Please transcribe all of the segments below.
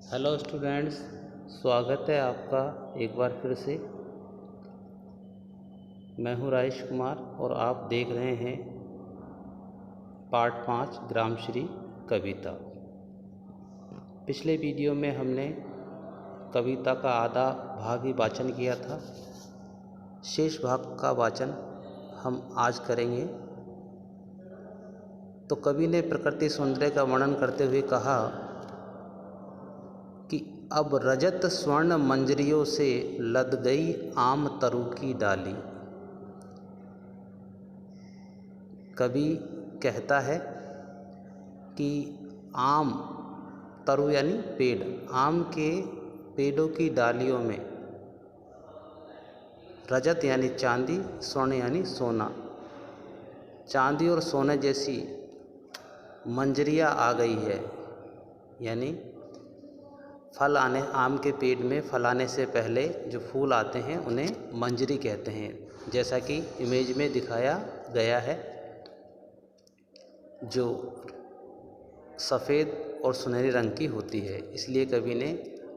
Hello students, स्वागत है आपका एक बार फिर से। मैं हूँ राजेश कुमार और आप देख रहे हैं पार्ट 5 ग्रामश्री कविता। पिछले वीडियो में हमने कविता का आधा भाग ही वाचन किया था। शेष भाग का वाचन हम आज करेंगे। तो कवि ने प्रकृति सौंदर्य का वर्णन करते हुए कहा कि अब रजत स्वर्ण मंजरियों से लद गई आम तरु की डाली। कवि कहता है कि आम तरु यानी पेड़, आम के पेड़ों की डालियों में रजत यानी चांदी, स्वर्ण यानी सोना, चांदी और सोने जैसी मंजरियाँ आ गई है। यानी फल आने, आम के पेड़ में फल आने से पहले जो फूल आते हैं उन्हें मंजरी कहते हैं, जैसा कि इमेज में दिखाया गया है, जो सफ़ेद और सुनहरे रंग की होती है। इसलिए कवि ने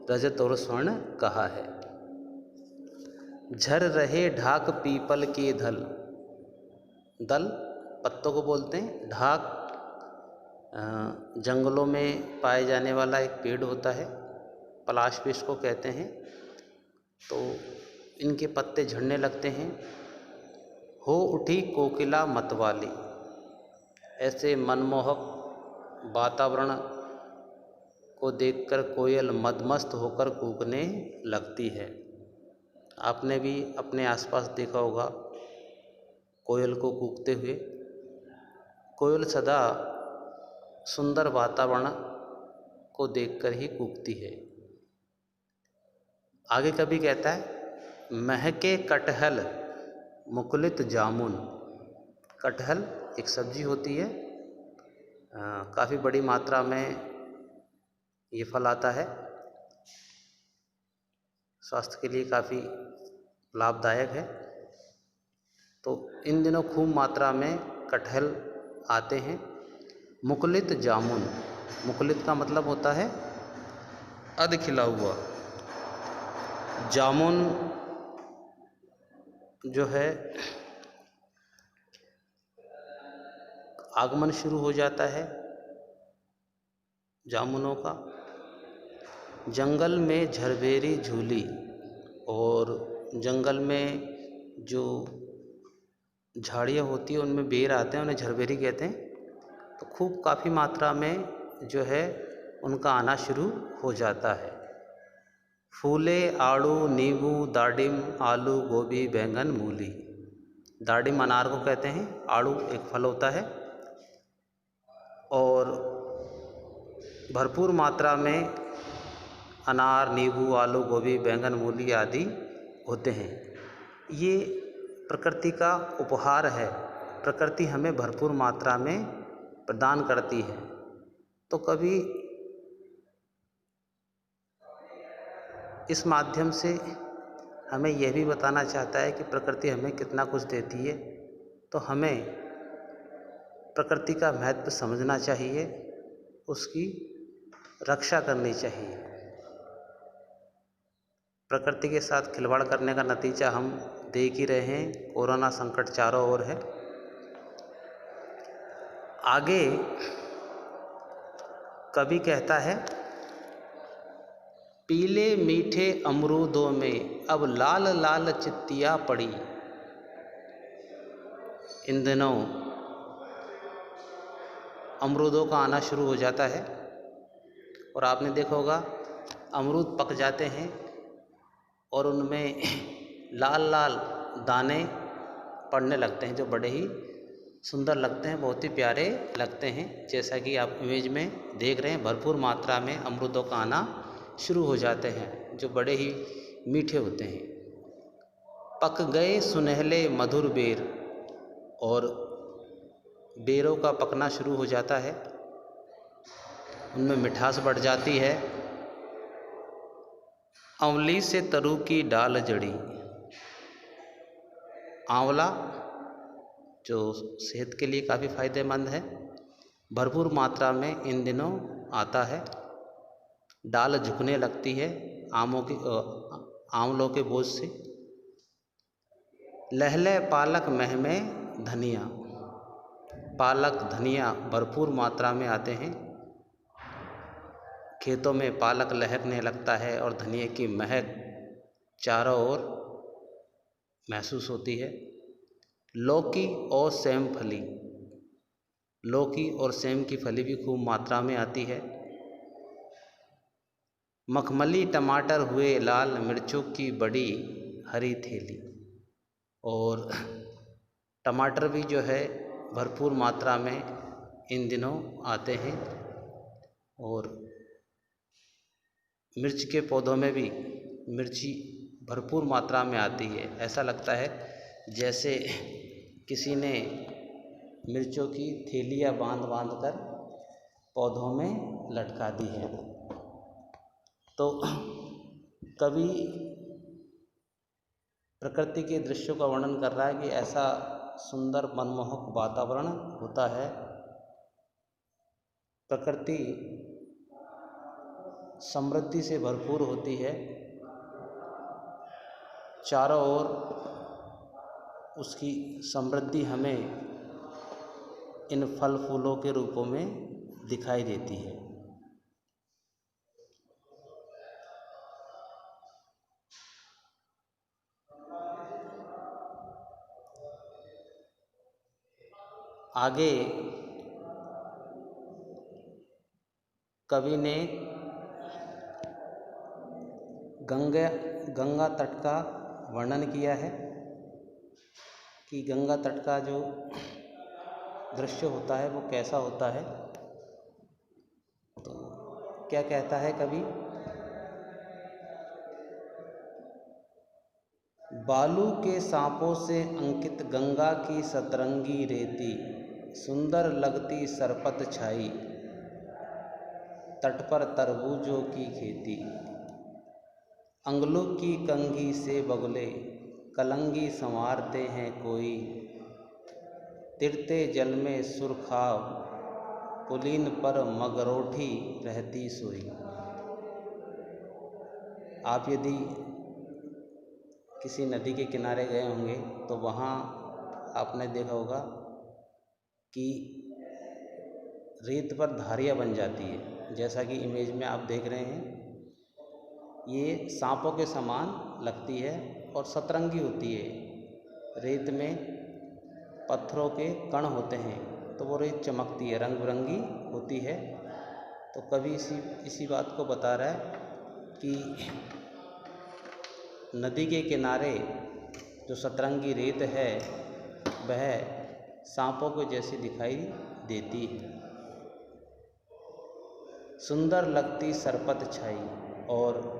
रजत और स्वर्ण कहा है। झर रहे ढाक पीपल के दल, दल पत्तों को बोलते हैं। ढाक जंगलों में पाए जाने वाला एक पेड़ होता है, पलाश भी इसको कहते हैं। तो इनके पत्ते झड़ने लगते हैं। हो उठी कोकिला मतवाली, ऐसे मनमोहक वातावरण को देखकर कोयल मदमस्त होकर कूकने लगती है। आपने भी अपने आसपास देखा होगा कोयल को कूकते हुए। कोयल सदा सुंदर वातावरण को देखकर ही कूकती है। आगे कभी कहता है, महके कटहल मुकुलित जामुन। कटहल एक सब्जी होती है, काफ़ी बड़ी मात्रा में ये फल आता है, स्वास्थ्य के लिए काफ़ी लाभदायक है। तो इन दिनों खूब मात्रा में कटहल आते हैं। मुकुलित जामुन, मुकुलित का मतलब होता है अध खिला हुआ। जामुन जो है आगमन शुरू हो जाता है जामुनों का। जंगल में झरबेरी झूली, और जंगल में जो झाड़ियाँ होती हैं उनमें बेर आते हैं, उन्हें झरबेरी कहते हैं। तो खूब काफ़ी मात्रा में जो है उनका आना शुरू हो जाता है। फूले आड़ू नींबू दाडिम आलू गोभी बैंगन मूली। दाडिम अनार को कहते हैं, आड़ू एक फल होता है, और भरपूर मात्रा में अनार, नींबू, आलू, गोभी, बैंगन, मूली आदि होते हैं। ये प्रकृति का उपहार है। प्रकृति हमें भरपूर मात्रा में प्रदान करती है। तो कभी इस माध्यम से हमें यह भी बताना चाहता है कि प्रकृति हमें कितना कुछ देती है। तो हमें प्रकृति का महत्व समझना चाहिए, उसकी रक्षा करनी चाहिए। प्रकृति के साथ खिलवाड़ करने का नतीजा हम देख ही रहे हैं। कोरोना संकट चारों ओर है। आगे कवि कहता है, पीले मीठे अमरूदों में अब लाल लाल चित्तियाँ पड़ी। इन दिनों अमरूदों का आना शुरू हो जाता है, और आपने देखा होगा अमरूद पक जाते हैं और उनमें लाल लाल दाने पड़ने लगते हैं, जो बड़े ही सुंदर लगते हैं, बहुत ही प्यारे लगते हैं। जैसा कि आप इमेज में देख रहे हैं, भरपूर मात्रा में अमरूदों का आना शुरू हो जाते हैं, जो बड़े ही मीठे होते हैं। पक गए सुनहले मधुर बेर, और बेरों का पकना शुरू हो जाता है, उनमें मिठास बढ़ जाती है। आंवली से तरु की डाल जड़ी। आंवला जो सेहत के लिए काफ़ी फायदेमंद है, भरपूर मात्रा में इन दिनों आता है। डाल झुकने लगती है आंवलों के बोझ से। लहले पालक महमे धनिया, पालक धनिया भरपूर मात्रा में आते हैं। खेतों में पालक लहकने लगता है और धनिया की महक चारों ओर महसूस होती है। लौकी और सेम फली, लौकी और सेम की फली भी खूब मात्रा में आती है। मखमली टमाटर हुए लाल, मिर्चों की बड़ी हरी थैली, और टमाटर भी जो है भरपूर मात्रा में इन दिनों आते हैं। और मिर्च के पौधों में भी मिर्ची भरपूर मात्रा में आती है। ऐसा लगता है जैसे किसी ने मिर्चों की थैलियाँ बांध बांध कर पौधों में लटका दी है। तो कवि प्रकृति के दृश्यों का वर्णन कर रहा है कि ऐसा सुंदर मनमोहक वातावरण होता है। प्रकृति समृद्धि से भरपूर होती है, चारों ओर उसकी समृद्धि हमें इन फल फूलों के रूपों में दिखाई देती है। आगे कवि ने गंगा तट का वर्णन किया है कि गंगा तट का जो दृश्य होता है वो कैसा होता है। तो क्या कहता है कवि? बालू के सांपों से अंकित गंगा की सतरंगी रेती, सुंदर लगती सरपत छाई, तट पर तरबूजों की खेती। अंगलों की कंघी से बगुले कलंगी संवारते हैं कोई, तिरते जल में सुरखाव पुलीन पर मगरोठी रहती सोई। आप यदि किसी नदी के किनारे गए होंगे तो वहाँ आपने देखा होगा कि रेत पर धारियाँ बन जाती है, जैसा कि इमेज में आप देख रहे हैं। ये सांपों के समान लगती है और सतरंगी होती है। रेत में पत्थरों के कण होते हैं तो वो रेत चमकती है, रंग बिरंगी होती है। तो कवि इसी बात को बता रहा है कि नदी के किनारे जो सतरंगी रेत है वह सांपों को जैसी दिखाई देती है। सुंदर लगती सरपत छाई, और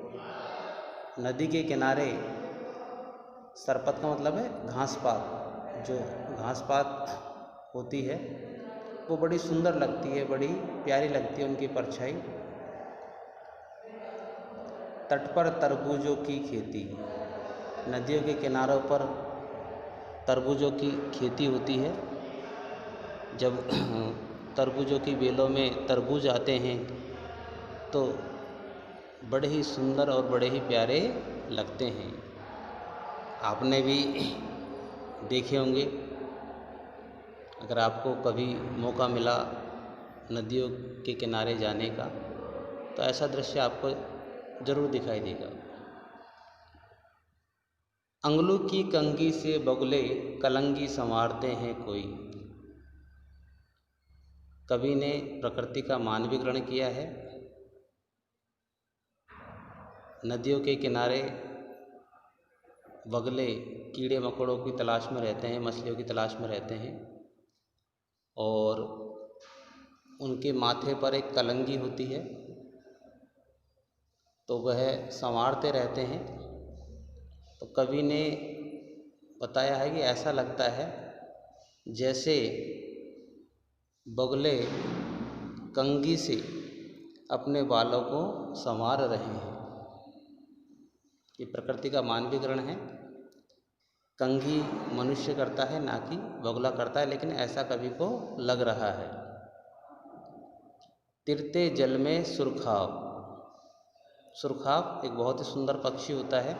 नदी के किनारे सरपत का मतलब है घास पात, जो घास पात होती है वो बड़ी सुंदर लगती है, बड़ी प्यारी लगती है उनकी परछाई। तट पर तरबूजों की खेती, नदियों के किनारों पर तरबूजों की खेती होती है। जब तरबूजों की बेलों में तरबूज आते हैं तो बड़े ही सुंदर और बड़े ही प्यारे लगते हैं। आपने भी देखे होंगे, अगर आपको कभी मौका मिला नदियों के किनारे जाने का तो ऐसा दृश्य आपको जरूर दिखाई देगा। अंगलू की कंघी से बगुले कलंगी संवारते हैं कोई। कवि ने प्रकृति का मानवीकरण किया है। नदियों के किनारे बगले कीड़े मकोड़ों की तलाश में रहते हैं, मछलियों की तलाश में रहते हैं, और उनके माथे पर एक कलंगी होती है तो वह संवारते रहते हैं। तो कवि ने बताया है कि ऐसा लगता है जैसे बगुले कंघी से अपने बालों को संवार रहे हैं। ये प्रकृति का मानवीकरण है। कंघी मनुष्य करता है, ना कि बगुला करता है, लेकिन ऐसा कवि को लग रहा है। तिरते जल में सुरखाव, सुरखाब एक बहुत ही सुंदर पक्षी होता है,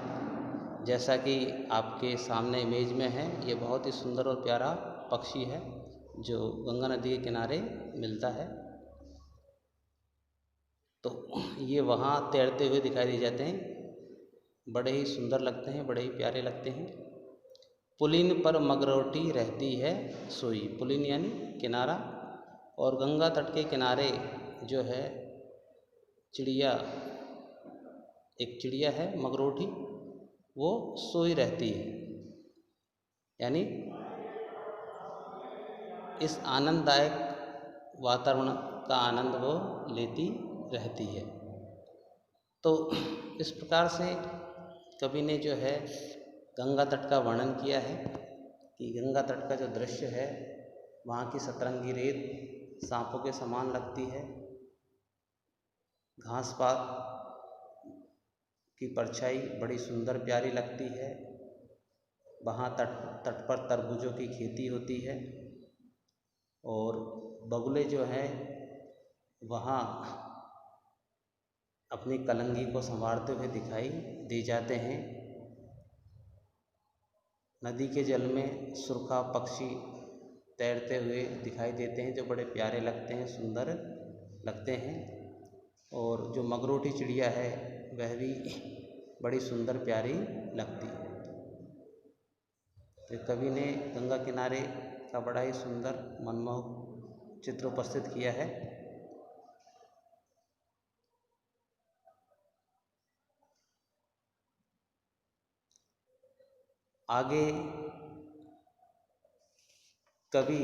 जैसा कि आपके सामने इमेज में है। ये बहुत ही सुंदर और प्यारा पक्षी है जो गंगा नदी के किनारे मिलता है। तो ये वहाँ तैरते हुए दिखाई दे जाते हैं, बड़े ही सुंदर लगते हैं, बड़े ही प्यारे लगते हैं। पुलिन पर मगरौटी रहती है सोई, पुलिन यानी किनारा, और गंगा तट के किनारे जो है चिड़िया, एक चिड़िया है मगरौटी, वो सोई रहती है, यानी इस आनंददायक वातावरण का आनंद वो लेती रहती है। तो इस प्रकार से कवि ने जो है गंगा तट का वर्णन किया है कि गंगा तट का जो दृश्य है, वहाँ की सतरंगी रेत सांपों के समान लगती है, घास पात की परछाई बड़ी सुंदर प्यारी लगती है, वहाँ तट पर तरबूजों की खेती होती है, और बगुले जो हैं वहाँ अपनी कलंगी को संवारते हुए दिखाई दे जाते हैं। नदी के जल में सुरखा पक्षी तैरते हुए दिखाई देते हैं, जो बड़े प्यारे लगते हैं, सुंदर लगते हैं। और जो मगरौटी चिड़िया है वह भी बड़ी सुंदर प्यारी लगती है। तो कवि ने गंगा किनारे का बड़ा ही सुंदर मनमोहक चित्र उपस्थित किया है। आगे कवि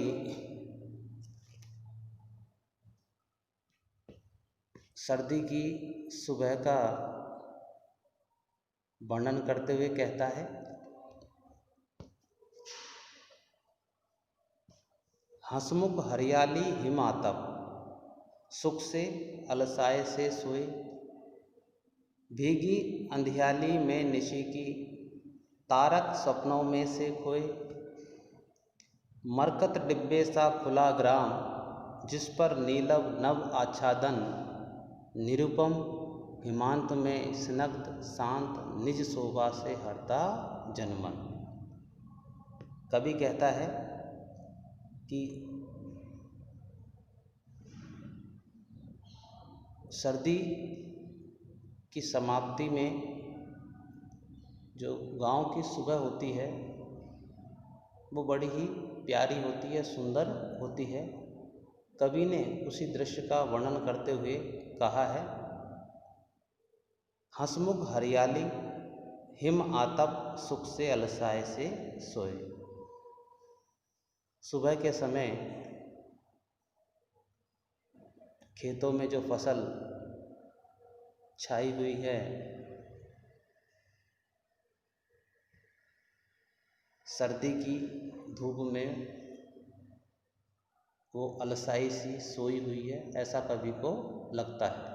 सर्दी की सुबह का वर्णन करते हुए कहता है, हंसमुख हरियाली हिमातप, सुख से अलसाए से सोए, भीगी अंधियाली में निशी की, तारक सपनों में से खोए, मरकत डिब्बे सा खुला ग्राम, जिस पर नीलव नव आच्छादन, निरुपम हिमांत में स्निग्ध शांत निज शोभा से हरता जनमन। कवि कहता है कि सर्दी की समाप्ति में जो गांव की सुबह होती है वो बड़ी ही प्यारी होती है, सुंदर होती है। कवि ने उसी दृश्य का वर्णन करते हुए कहा है, हंसमुख हरियाली हिम आतप, सुख से अलसाए से सोए। सुबह के समय खेतों में जो फसल छाई हुई है, सर्दी की धूप में वो अलसाई सी सोई हुई है, ऐसा कवि को लगता है।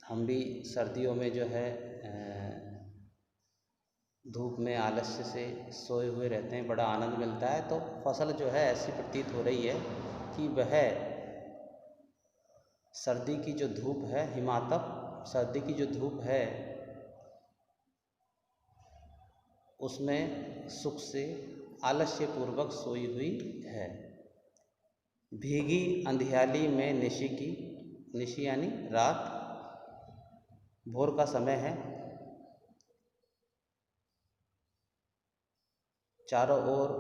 हम भी सर्दियों में जो है धूप में आलस्य से सोए हुए रहते हैं, बड़ा आनंद मिलता है। तो फसल जो है ऐसी प्रतीत हो रही है कि वह सर्दी की जो धूप है, हिमातप सर्दी की जो धूप है, उसमें सुख से आलस्य पूर्वक सोई हुई है। भीगी अंधियाली में निशी की, निशी यानी रात, भोर का समय है, चारों ओर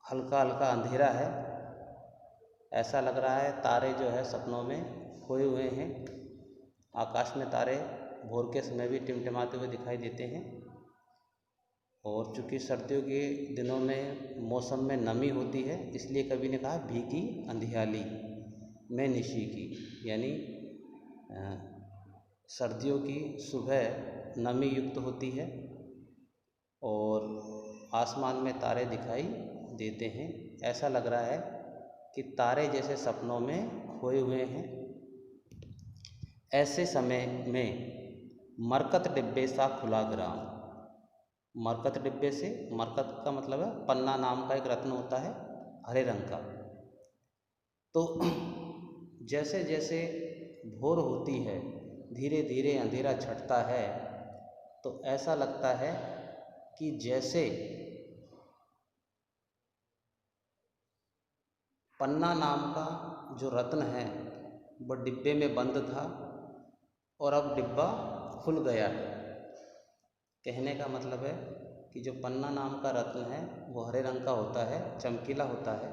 हल्का हल्का अंधेरा है, ऐसा लग रहा है तारे जो है सपनों में खोए हुए हैं। आकाश में तारे भोर के समय भी टिमटिमाते हुए दिखाई देते हैं। और चूँकि सर्दियों के दिनों में मौसम में नमी होती है, इसलिए कवि ने कहा भीगी अंधियाली में निशी की, यानी सर्दियों की सुबह नमी युक्त होती है और आसमान में तारे दिखाई देते हैं। ऐसा लग रहा है कि तारे जैसे सपनों में खोए हुए हैं। ऐसे समय में मरकत डिब्बे सा खुला ग्राम, मरकत डिब्बे से, मरकत का मतलब है पन्ना नाम का एक रत्न होता है हरे रंग का। तो जैसे जैसे भोर होती है, धीरे धीरे अंधेरा छंटता है, तो ऐसा लगता है कि जैसे पन्ना नाम का जो रत्न है वह डिब्बे में बंद था और अब डिब्बा खुल गया है। कहने का मतलब है कि जो पन्ना नाम का रत्न है वो हरे रंग का होता है, चमकीला होता है।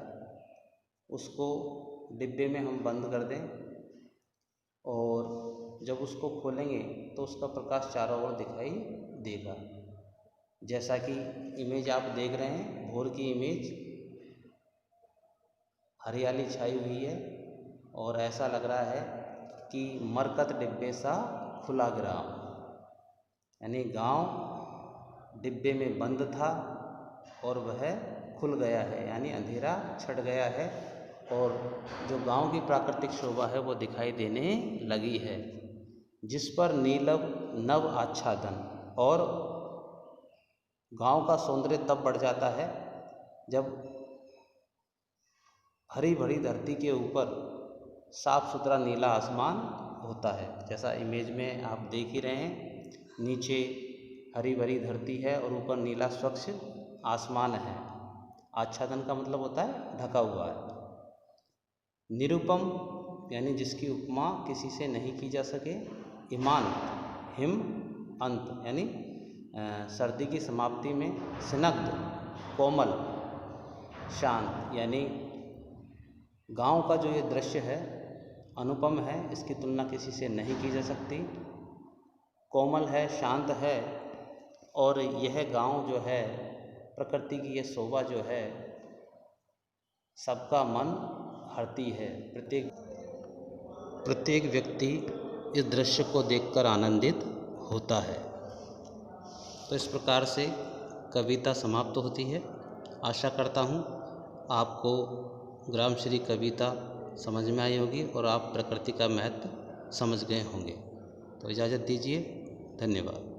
उसको डिब्बे में हम बंद कर दें और जब उसको खोलेंगे तो उसका प्रकाश चारों ओर दिखाई देगा। जैसा कि इमेज आप देख रहे हैं, भोर की इमेज, हरियाली छाई हुई है और ऐसा लग रहा है कि मरकत डिब्बे सा खुला ग्राम, यानी गांव डिब्बे में बंद था और वह खुल गया है, यानी अंधेरा छट गया है और जो गांव की प्राकृतिक शोभा है वो दिखाई देने लगी है, जिस पर नीलव नव आच्छादन। और गांव का सौंदर्य तब बढ़ जाता है जब हरी भरी धरती के ऊपर साफ सुथरा नीला आसमान होता है। जैसा इमेज में आप देख ही रहे हैं, नीचे हरी भरी धरती है और ऊपर नीला स्वच्छ आसमान है। आच्छादन का मतलब होता है ढका हुआ है। निरुपम यानी जिसकी उपमा किसी से नहीं की जा सके। ईमान हिम अंत यानी सर्दी की समाप्ति में। स्निग्ध कोमल शांत, यानी गांव का जो ये दृश्य है अनुपम है, इसकी तुलना किसी से नहीं की जा सकती। कोमल है, शांत है और यह गांव जो है, प्रकृति की यह शोभा जो है सबका मन हरती है। प्रत्येक व्यक्ति इस दृश्य को देखकर आनंदित होता है। तो इस प्रकार से कविता समाप्त होती है। आशा करता हूँ आपको ग्रामश्री कविता समझ में आई होगी और आप प्रकृति का महत्व समझ गए होंगे। तो इजाज़त दीजिए, धन्यवाद।